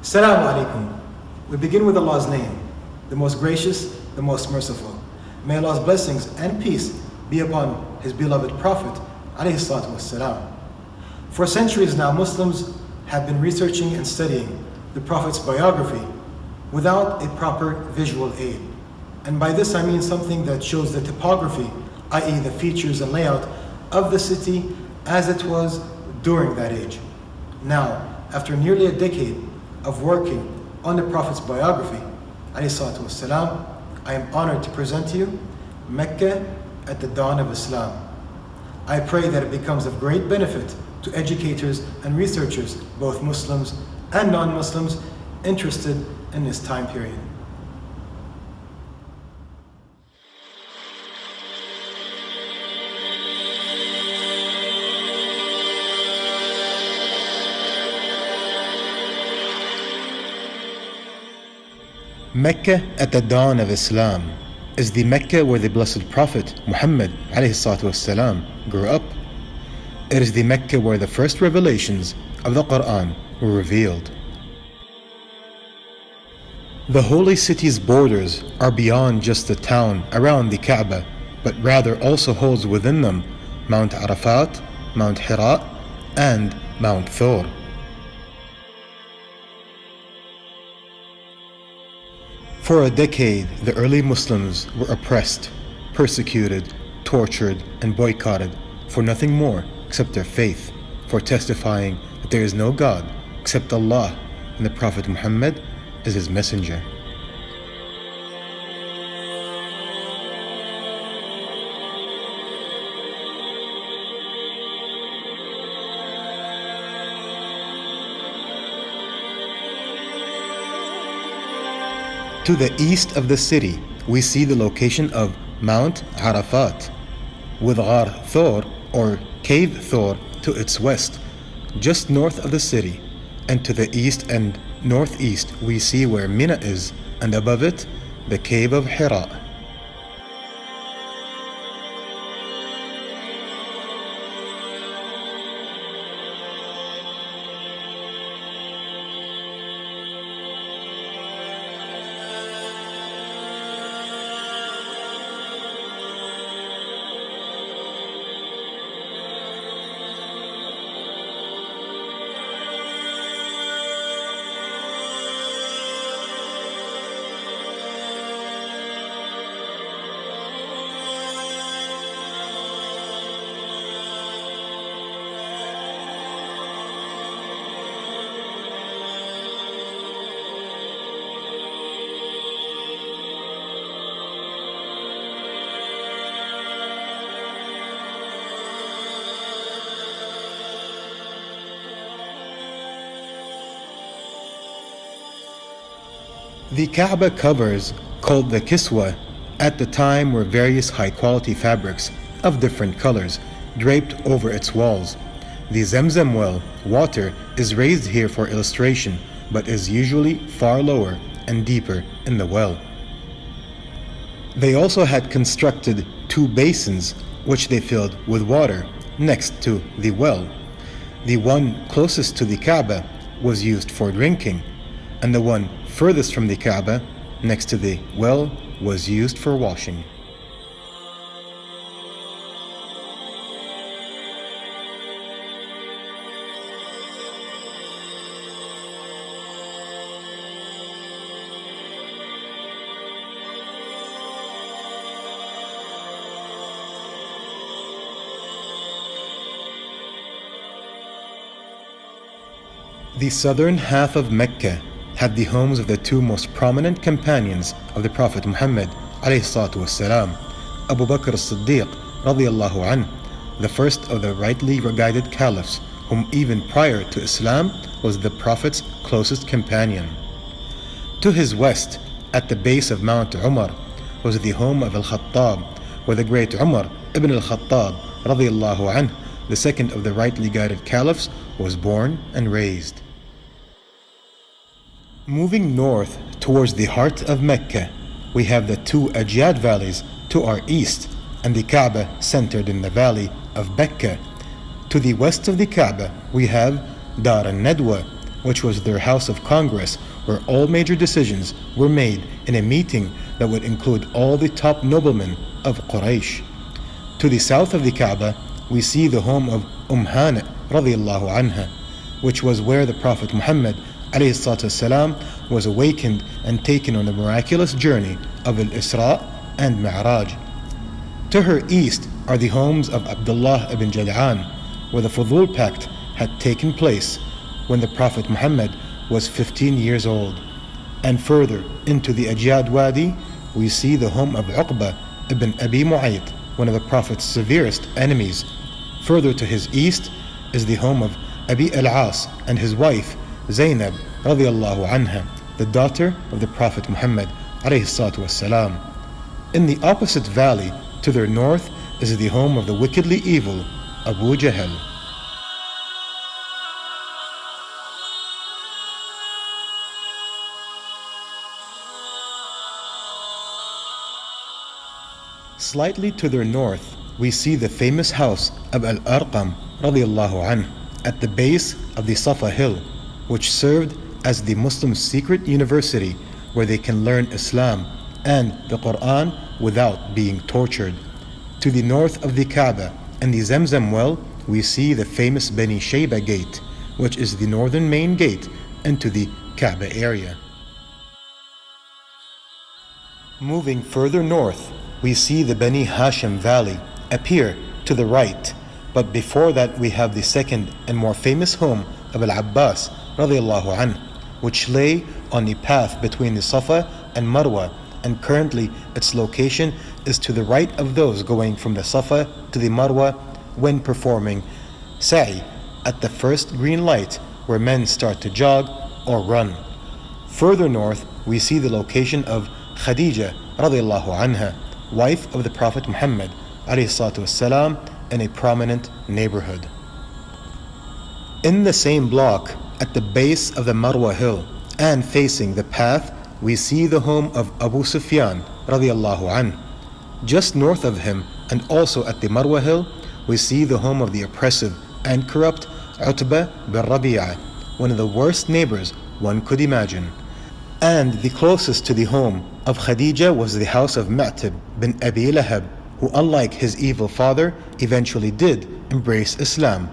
Assalamu alaikum. We begin with Allah's name, the most gracious, the most merciful. May Allah's blessings and peace be upon His beloved Prophet alayhi salatu wassalam. For centuries now, Muslims have been researching and studying the Prophet's biography without a proper visual aid. And by this I mean something that shows the topography, i.e. the features and layout of the city as it was during that age. Now, after nearly a decade of working on the Prophet's biography, alayhi salatu wassalam, I am honored to present to you Mecca at the dawn of Islam. I pray that it becomes of great benefit to educators and researchers, both Muslims and non-Muslims, interested in this time period. Mecca at the dawn of Islam is the Mecca where the blessed Prophet Muhammad ﷺ grew up. It is the Mecca where the first revelations of the Quran were revealed. The holy city's borders are beyond just the town around the Kaaba, but rather also holds within them Mount Arafat, Mount Hira, and Mount Thor. For a decade, the early Muslims were oppressed, persecuted, tortured, and boycotted for nothing more except their faith, for testifying that there is no God except Allah and the Prophet Muhammad is his messenger. To the east of the city, we see the location of Mount Arafat, with Ghar Thor or Cave Thor to its west, just north of the city, and to the east and northeast we see where Mina is, and above it, the Cave of Hira. The Kaaba covers, called the Kiswa, at the time were various high-quality fabrics of different colors draped over its walls. The Zamzam well, water, is raised here for illustration, but is usually far lower and deeper in the well. They also had constructed two basins, which they filled with water, next to the well. The one closest to the Kaaba was used for drinking, and the one furthest from the Kaaba, next to the well, was used for washing. The southern half of Mecca had the homes of the two most prominent companions of the Prophet Muhammad ﷺ, Abu Bakr as-Siddiq radiyallahu anhu, the first of the rightly guided caliphs, whom even prior to Islam was the Prophet's closest companion. To his west, at the base of Mount Umar, was the home of Al-Khattab, where the great Umar ibn al-Khattab radiyallahu anhu, the second of the rightly guided caliphs, was born and raised. Moving north towards the heart of Mecca, we have the two Ajyad valleys to our east and the Kaaba centered in the valley of Mecca. To the west of the Kaaba, we have Dar al-Nadwa, which was their house of Congress, where all major decisions were made in a meeting that would include all the top noblemen of Quraysh. To the south of the Kaaba, we see the home of Hani radiallahu anha, which was where the Prophet Muhammad والسلام, was awakened and taken on the miraculous journey of Al-Isra and Mi'raj. To her east are the homes of Abdullah ibn Jad'an, where the Fudul Pact had taken place when the Prophet Muhammad was 15 years old. And further into the Ajyad Wadi, we see the home of Uqba ibn Abi Mu'ayt, one of the Prophet's severest enemies. Further to his east is the home of Abi al-As and his wife Zainab radiallahu anha, the daughter of the Prophet Muhammad alayhi salatu wassalam. In the opposite valley to their north is the home of the wickedly evil Abu Jahl. Slightly to their north, we see the famous house of Al-Arqam radiallahu anh at the base of the Safa hill, which served as the Muslim secret university where they can learn Islam and the Quran without being tortured. To the north of the Kaaba and the Zamzam well, we see the famous Bani Shayba gate, which is the northern main gate into the Kaaba area. Moving further north, we see the Bani Hashim valley appear to the right, but before that we have the second and more famous home of Al-Abbas radiallahu anh, which lay on the path between the Safa and Marwa, and currently its location is to the right of those going from the Safa to the Marwa when performing sa'i at the first green light where men start to jog or run. Further north we see the location of Khadija radiallahu anha, wife of the Prophet Muhammad alayhi salatu wassalam, in a prominent neighborhood. In the same block, at the base of the Marwa hill and facing the path, we see the home of Abu Sufyan radiallahu anh. Just north of him and also at the Marwa hill, we see the home of the oppressive and corrupt Utbah bin Rabi'ah, one of the worst neighbors one could imagine. And the closest to the home of Khadija was the house of Mu'tib bin Abi Lahab, who unlike his evil father eventually did embrace Islam.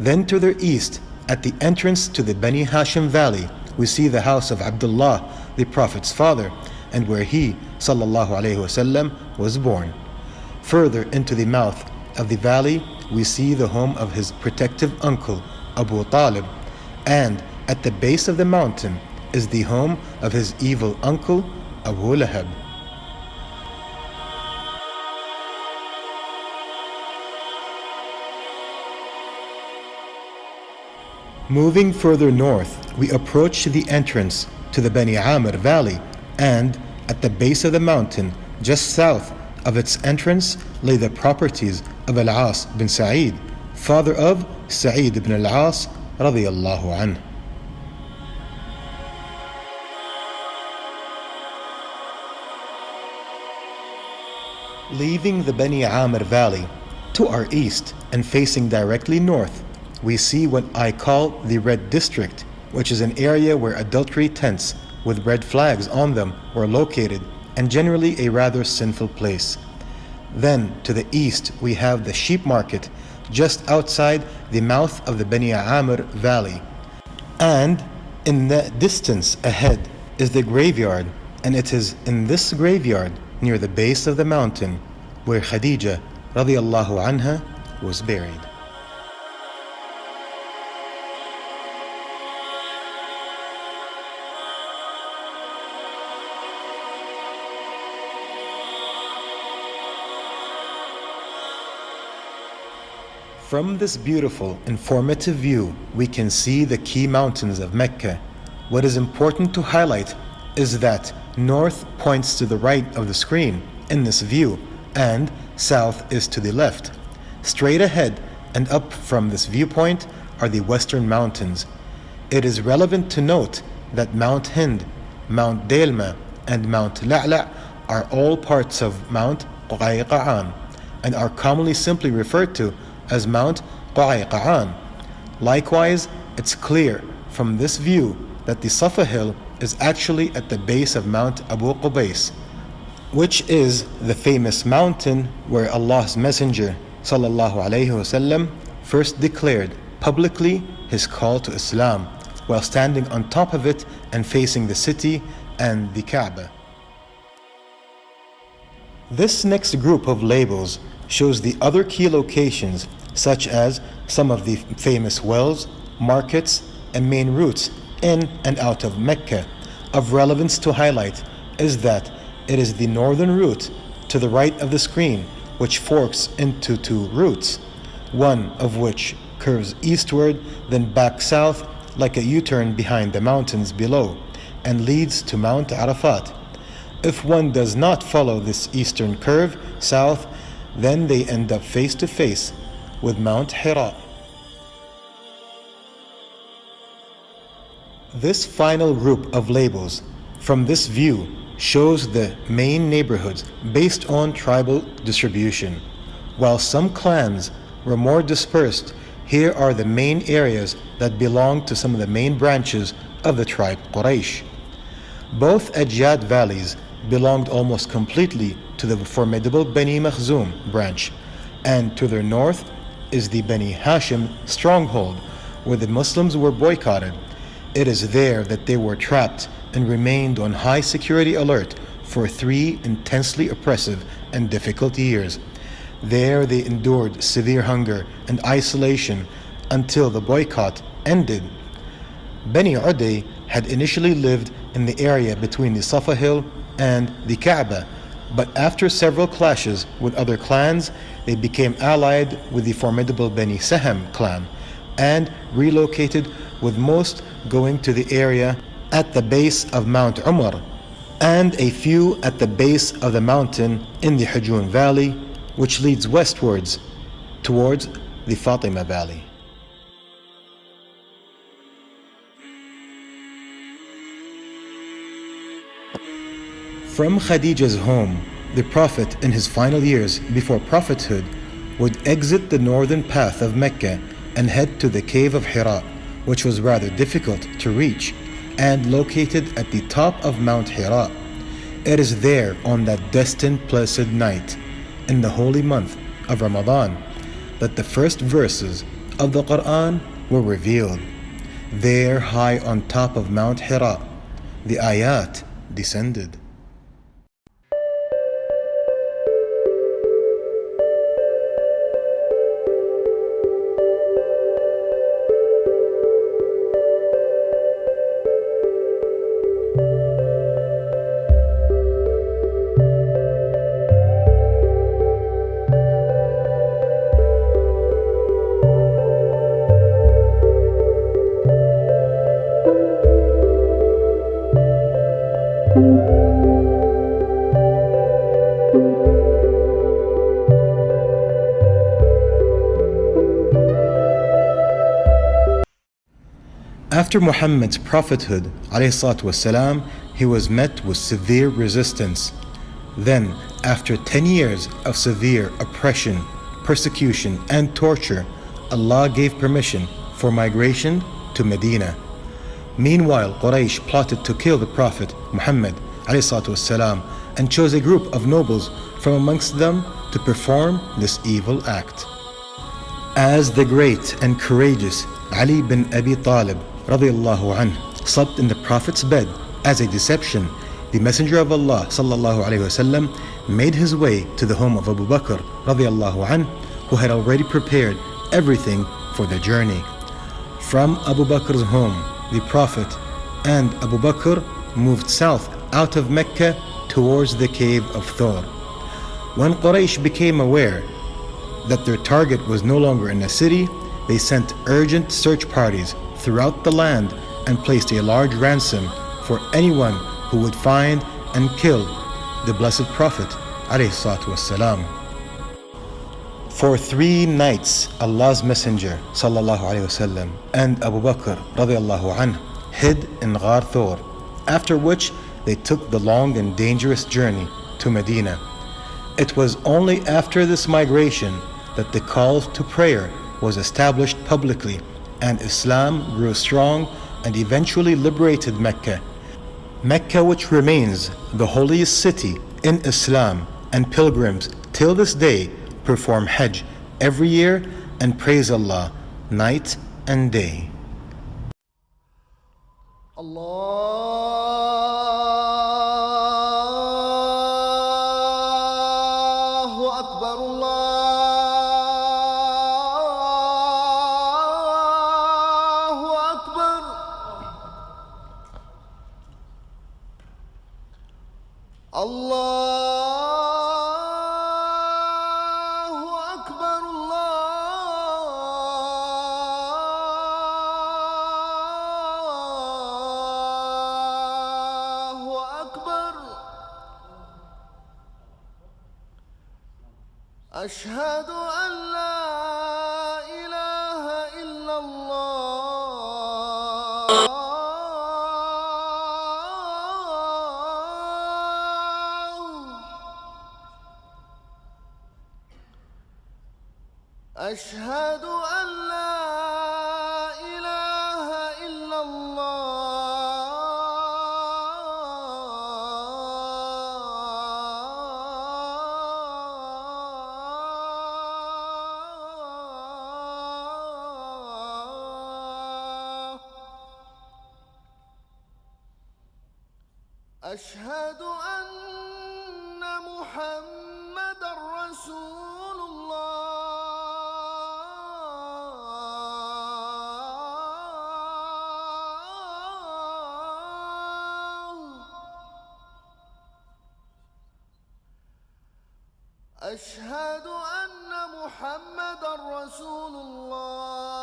Then to their east, at the entrance to the Bani Hashim valley, we see the house of Abdullah, the Prophet's father, and where he, sallallahu alaihi wasallam, was born. Further into the mouth of the valley, we see the home of his protective uncle, Abu Talib, and at the base of the mountain is the home of his evil uncle, Abu Lahab. Moving further north, we approach the entrance to the Bani Amr valley, and at the base of the mountain, just south of its entrance, lay the properties of Al-As bin Sa'id, father of Sa'id ibn Al-As radiyallahu anhu. Leaving the Bani Amr valley, to our east and facing directly north, we see what I call the Red District, which is an area where adultery tents with red flags on them were located, and generally a rather sinful place. Then to the east we have the sheep market just outside the mouth of the Bani Amr valley. And in the distance ahead is the graveyard, and it is in this graveyard near the base of the mountain where Khadija radiallahu anha was buried. From this beautiful, informative view, we can see the key mountains of Mecca. What is important to highlight is that north points to the right of the screen in this view, and south is to the left. Straight ahead and up from this viewpoint are the western mountains. It is relevant to note that Mount Hind, Mount Delma, and Mount La'la' are all parts of Mount Qayqa'an and are commonly simply referred to as Mount Qayqa'an. Likewise, it's clear from this view that the Safa hill is actually at the base of Mount Abu Qubais, which is the famous mountain where Allah's Messenger sallallahu alaihi wasallam first declared publicly his call to Islam, while standing on top of it and facing the city and the Kaaba. This next group of labels shows the other key locations, such as some of the famous wells, markets, and main routes in and out of Mecca. Of relevance to highlight is that it is the northern route to the right of the screen, which forks into two routes, one of which curves eastward, then back south like a U-turn behind the mountains below, and leads to Mount Arafat. If one does not follow this eastern curve south, then they end up face to face with Mount Hira. This final group of labels from this view shows the main neighborhoods based on tribal distribution. While some clans were more dispersed, here are the main areas that belong to some of the main branches of the tribe Quraysh. Both Ajyad valleys belonged almost completely to the formidable Bani Makhzum branch, and to their north is the Bani Hashim stronghold, where the Muslims were boycotted. It is there that they were trapped and remained on high security alert for 3 intensely oppressive and difficult years. There they endured severe hunger and isolation until the boycott ended. Bani Uday had initially lived in the area between the Safa hill and the Kaaba, but after several clashes with other clans, they became allied with the formidable Bani Saham clan and relocated, with most going to the area at the base of Mount Umar and a few at the base of the mountain in the Hujun Valley, which leads westwards towards the Fatima Valley. From Khadija's home, the Prophet in his final years before prophethood would exit the northern path of Mecca and head to the cave of Hira, which was rather difficult to reach and located at the top of Mount Hira. It is there on that destined blessed night in the holy month of Ramadan that the first verses of the Quran were revealed. There, high on top of Mount Hira, the ayat descended. After Muhammad's prophethood, ﷺ, he was met with severe resistance. Then, after 10 years of severe oppression, persecution, and torture, Allah gave permission for migration to Medina. Meanwhile, Quraysh plotted to kill the Prophet Muhammad ﷺ and chose a group of nobles from amongst them to perform this evil act. As the great and courageous Ali bin Abi Talib radiyallahu anhu slept in the Prophet's bed as a deception, the Messenger of Allah sallallahu alaihi wasallam made his way to the home of Abu Bakr radiyallahu anhu, who had already prepared everything for the journey. From Abu Bakr's home, the Prophet and Abu Bakr moved south out of Mecca towards the cave of Thor. When Quraysh became aware that their target was no longer in a city, they sent urgent search parties throughout the land and placed a large ransom for anyone who would find and kill the Blessed Prophet ﷺ. For 3 nights, Allah's Messenger ﷺ and Abu Bakr radiyallahu anhu hid in Ghar Thor, after which they took the long and dangerous journey to Medina. It was only after this migration that the call to prayer was established publicly and Islam grew strong and eventually liberated Mecca. Mecca, which remains the holiest city in Islam, and pilgrims till this day perform Hajj every year and praise Allah night and day. Allahu Akbar, Allahu Akbar. Allahu Akbar, Allahu Akbar. Ashhadu an la ilaha illallah. أشهد أن لا إله إلا الله. أشهد أن محمدا رسول أشهد أن محمدا رسول الله.